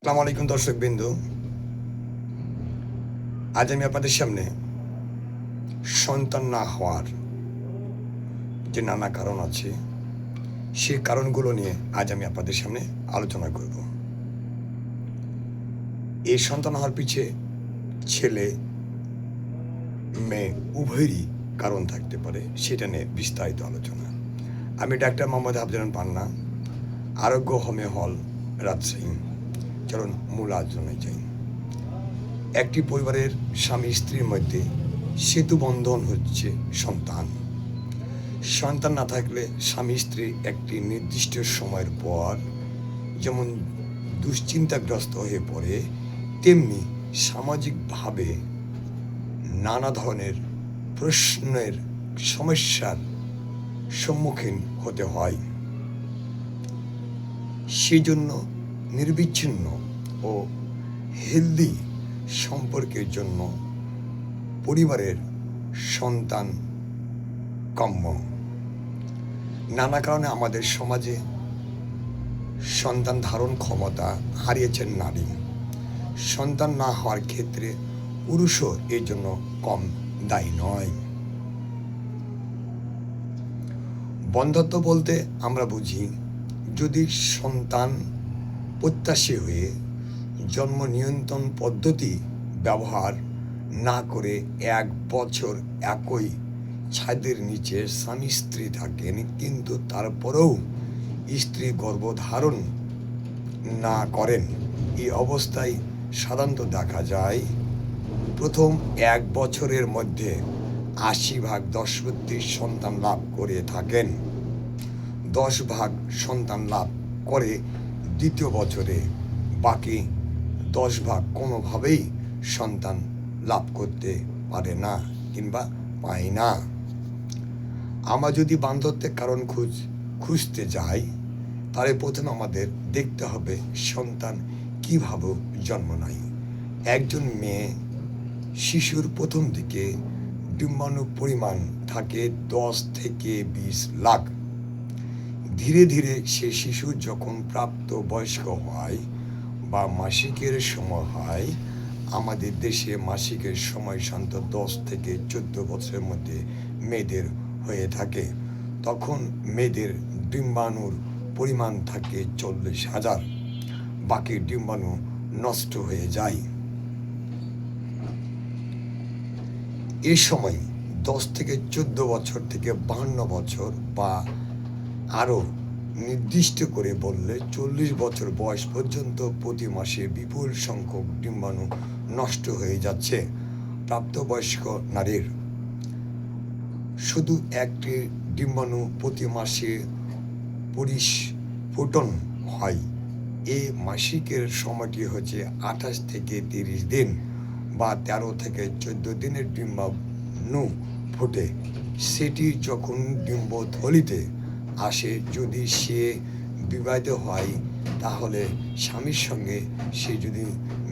আসসালামু আলাইকুম দর্শক বিন্দু, আজ আমি আপনাদের সামনে সন্তান না হওয়ার যে নানা কারণ আছে সেই কারণগুলো নিয়ে আজ আমি আপনাদের সামনে আলোচনা করব। এই সন্তান হওয়ার পিছে ছেলে মেয়ে উভয়েরই কারণ থাকতে পারে, সেটা নিয়ে বিস্তারিত আলোচনা। আমি ডাক্তার মোহাম্মদ আফজাল পান্না, আরোগ্য হোমে হল, রাজশাহী। চলুন মূল আলোচনায় যাই। একটি পরিবারের স্বামী স্ত্রীর মধ্যে সেতু বন্ধন হচ্ছে সন্তান। সন্তান না থাকলে স্বামী স্ত্রী একটি নির্দিষ্ট সময়ের পর যেমন দুশ্চিন্তাগ্রস্ত হয়ে পড়ে, তেমনি সামাজিকভাবে নানা ধরনের প্রশ্নের সমস্যার সম্মুখীন হতে হয়। সেই জন্য নির্বিচ্ছিন্ন ও হেলদি সম্পর্কের জন্য পরিবারের সন্তান কাম্য। নানা কারণে আমাদের সমাজে সন্তান ধারণ ক্ষমতা হারিয়েছেন নারী। সন্তান না হওয়ার ক্ষেত্রে পুরুষও এর জন্য কম দায়ী নয়। বন্ধ্যত্ব বলতে আমরা বুঝি যদি সন্তান প্রত্যাশী হয়ে জন্ম নিয়ন্ত্রণ পদ্ধতি ব্যবহার না করে 1 বছর একই ছাদের নিচে স্বামী স্ত্রী থাকেন, কিন্তু তারপরেও স্ত্রী গর্ভধারণ না করেন। এই অবস্থায় সাধারণত দেখা যায় প্রথম 1 বছরের মধ্যে 80% সন্তান লাভ করে থাকেন, 10% সন্তান লাভ করে দ্বিতীয় বছরে, বাকি 10% কোনোভাবেই সন্তান লাভ করতে পারে না কিংবা পায় না। আমরা যদি বান্ধবত্বের কারণ খুঁজতে যাই, তাহলে প্রথমে আমাদের দেখতে হবে সন্তান কীভাবে জন্ম নেয়। একজন মেয়ে শিশুর প্রথম দিকে ডিম্বাণু পরিমাণ থাকে 10 থেকে 20 লাখ। ধীরে ধীরে সে শিশু যখন প্রাপ্ত বয়স্ক হয় বা মাসিকের সময় হয়, আমাদের দেশে মাসিকের সময় সাধারণত 10 থেকে 14 বছরের মধ্যে মেয়েদের হয়ে থাকে। তখন মেয়েদের ডিম্বাণুর পরিমাণ থাকে 40,000, বাকি ডিম্বাণু নষ্ট হয়ে যায়। এ সময় 10 থেকে 14 বছর থেকে 52 বছর বা আরও নির্দিষ্ট করে বললে 40 বছর বয়স পর্যন্ত প্রতি মাসে বিপুল সংখ্যক ডিম্বাণু নষ্ট হয়ে যাচ্ছে প্রাপ্তবয়স্ক নারীর। শুধু একটি ডিম্বাণু প্রতি মাসে পরিস্ফুটন হয়। এই মাসিকের সময়টি হচ্ছে 28 থেকে 30 দিন বা 13 থেকে 14 দিনের ডিম্বাণু ফোটে। সেটি যখন ডিম্বথলিতে আসে, যদি সে বিবাহিত হয় তাহলে স্বামীর সঙ্গে সে যদি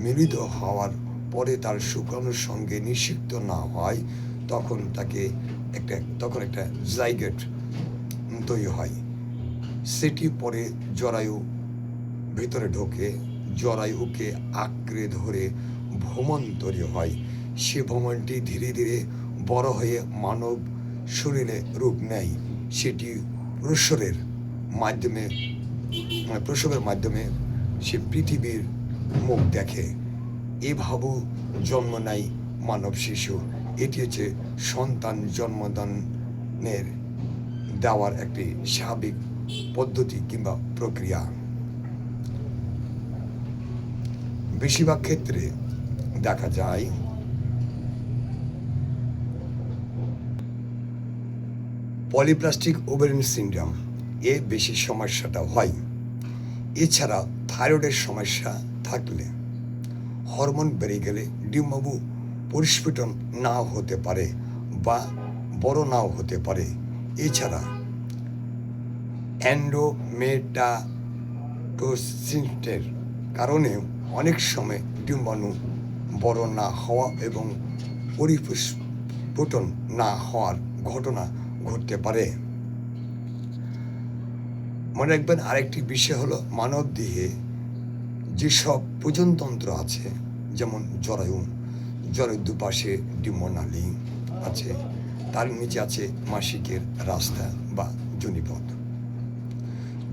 মিলিত হওয়ার পরে তার শুক্রাণুর সঙ্গে নিষিক্ত না হয়, তখন একটা জাইগোট তৈরি হয়। সেটি পরে জরায়ু ভিতরে ঢোকে, জরায়ুকে আঁকড়ে ধরে ভ্রূণ তৈরি হয়। সে ভ্রূণটি ধীরে ধীরে বড় হয়ে মানব শরীরে রূপ নেয়। সেটি প্রসবের মাধ্যমে সে পৃথিবীর মুখ দেখে। এভাবে জন্ম নেয় মানব শিশু। এটি হচ্ছে সন্তান জন্মদানের দেওয়ার একটি স্বাভাবিক পদ্ধতি কিংবা প্রক্রিয়া। বেশিরভাগ ক্ষেত্রে দেখা যায় পলিপ্লাস্টিক ওভারিয়ান সিনড্রোম এ বেশি সমস্যাটা হয়। এছাড়া থাইরয়েডের সমস্যা থাকলে, হরমোন বেড়ে গেলে ডিম্বাণু পরিস্ফুটন নাও হতে পারে বা বড় নাও হতে পারে। এছাড়া এন্ডোমেট্রিওসিসের কারণে অনেক সময় ডিম্বাণু বড় না হওয়া এবং পরিস্ফুটন না হওয়ার ঘটনা ঘটতে পারে। মনে রাখবেন, আরেকটি বিষয় হলো মানব দেহে যেসব প্রজনতন্ত্র আছে, যেমন জরায়ুর দুপাশে ডিম্বনালী আছে, তার নিচে আছে মাসিকের রাস্তা বা যোনিপথ।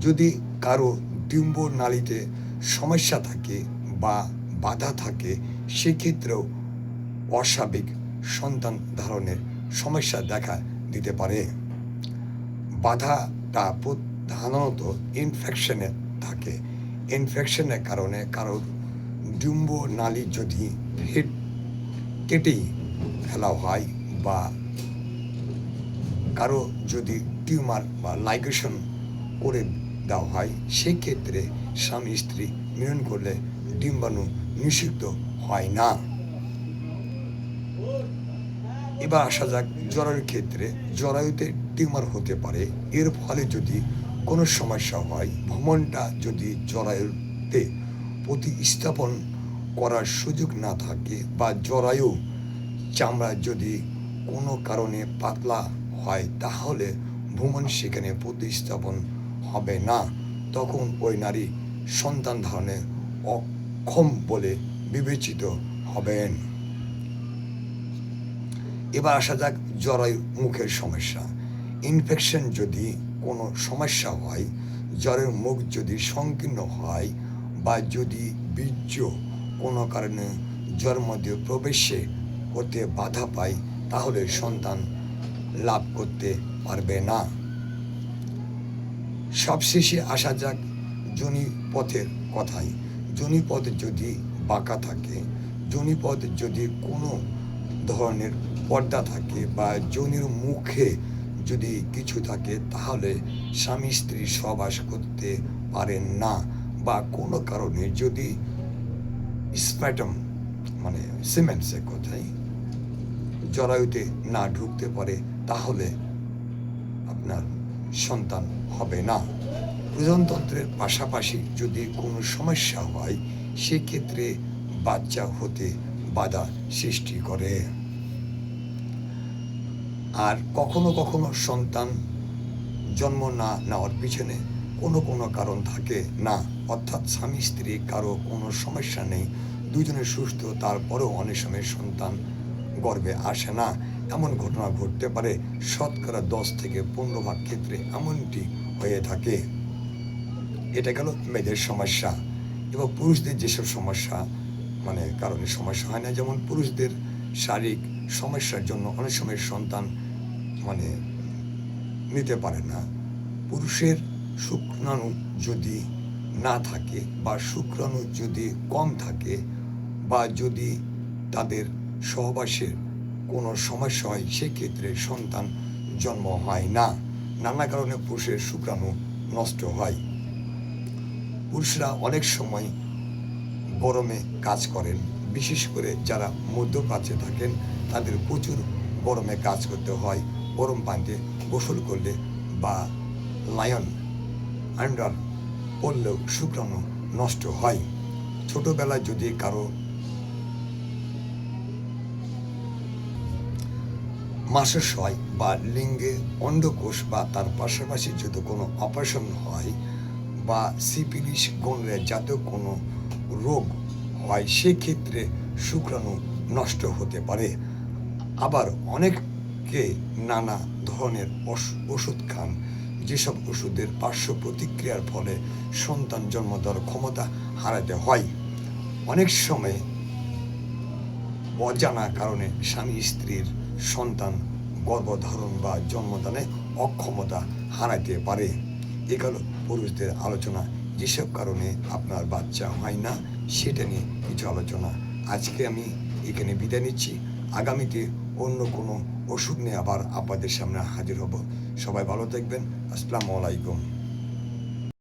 যদি কারো ডিম্ব নালীতে সমস্যা থাকে বা বাধা থাকে, সেক্ষেত্রেও অস্বাভাবিক সন্তান ধারণের সমস্যা দেখা দিতে পারে। বাধাটা প্রধানত ইনফেকশনে থাকে। ইনফেকশনের কারণে কারোর ডিম্ব নালী যদি কেটেই ফেলা হয় বা কারো যদি টিউমার বা লাইগেশন করে দেওয়া হয়, সেক্ষেত্রে স্বামী স্ত্রী মিলন করলে ডিম্বাণু নিষিদ্ধ হয় না। এবার আসা যাক জরায়ুর ক্ষেত্রে। জরায়ুতে টিউমার হতে পারে। এর ফলে যদি কোনো সমস্যা হয়, ভ্রমণটা যদি জরায়ুতে প্রতিস্থাপন করার সুযোগ না থাকে বা জরায়ু চামড়া যদি কোনো কারণে পাতলা হয়, তাহলে ভ্রমণ সেখানে প্রতিস্থাপন হবে না। তখন ওই নারী সন্তান ধারণে অক্ষম বলে বিবেচিত হবেন। এবার আসা যাক জরায়ু মুখের সমস্যা। ইনফেকশন যদি কোনো সমস্যা হয়, জরায়ুর মুখ যদি সংকীর্ণ হয় বা যদি বীর্য কোনো কারণে জরায়ুর মধ্যে প্রবেশে করতে বাধা পায়, তাহলে সন্তান লাভ করতে পারবে না। সবশেষে আসা যাক যোনিপথের কথায়। যোনিপথ যদি বাঁকা থাকে, যোনিপথ যদি কোনো ধরনের পর্দা থাকে বা যোনির মুখে যদি কিছু থাকে, তাহলে স্বামী স্ত্রী সহবাস করতে পারেন না। বা কোনো কারণে যদি স্প্যাটম মানে সিমেন্টসের কথায় জরায়ুতে না ঢুকতে পারে, তাহলে আপনার সন্তান হবে না। প্রজননতন্ত্রের পাশাপাশি যদি কোনো সমস্যা হয়, সেক্ষেত্রে বাচ্চা হতে বাধা সৃষ্টি করে। আর কখনো কখনো সন্তান জন্ম না নেওয়ার পিছনে কোনো কারণ থাকে না, অর্থাৎ স্বামী স্ত্রী কারো কোনো সমস্যা নেই, দুজনে সুস্থ, তারপরেও অনেক সময় সন্তান গর্ভে আসে না। এমন ঘটনা ঘটতে পারে। শতকরা 10 থেকে 15% ক্ষেত্রে এমনটি হয়ে থাকে। এটা গেল মেয়েদের সমস্যা। এবং পুরুষদের যেসব সমস্যা কারণে সমস্যা হয় না, যেমন পুরুষদের শারীরিক সমস্যার জন্য অনেক সময় সন্তান নিতে পারে না। পুরুষের শুক্রাণু যদি না থাকে বা শুক্রাণু যদি কম থাকে বা যদি তাদের সহবাসের কোনো সমস্যা হয়, সেক্ষেত্রে সন্তান জন্ম হয় না। নানা কারণে পুরুষের শুক্রাণু নষ্ট হয়। পুরুষরা অনেক সময় গরমে কাজ করেন, বিশেষ করে যারা মধ্যপ্রাচ্যে থাকেন, তাদের প্রচুর গরমে কাজ করতে হয়। গরম পানিতে গোসল করলে বা লায়ন আন্ডার পড়লেও শুক্রাণু নষ্ট হয়। ছোটবেলায় যদি কারো মাসেস হয় বা লিঙ্গে অন্ডকোষ বা তার পাশাপাশি যদি কোনো অপারেশন হয় বা সিফিলিস গোনরিয়া জাতীয় কোনো রোগ হয়, সেক্ষেত্রে শুক্রাণু নষ্ট হতে পারে। আবার অনেকে নানা ধরনের ওষুধ খান, যেসব ওষুধের পার্শ্ব প্রতিক্রিয়ার ফলে সন্তান জন্ম দেওয়ার ক্ষমতা হারাতে হয়। অনেক সময় অজানা কারণে স্বামী স্ত্রীর সন্তান গর্ভধারণ বা জন্মদানে অক্ষমতা হারাতে পারে। এগুলো পুরুষদের আলোচনা। যেসব কারণে আপনার বাচ্চা হয় না, সেটা নিয়ে কিছু আলোচনা। আজকে আমি এখানে বিদায় নিচ্ছি। আগামীতে অন্য কোনো ওষুধ নিয়ে আবার আপনাদের সামনে হাজির হব। সবাই ভালো থাকবেন। আসসালামু আলাইকুম।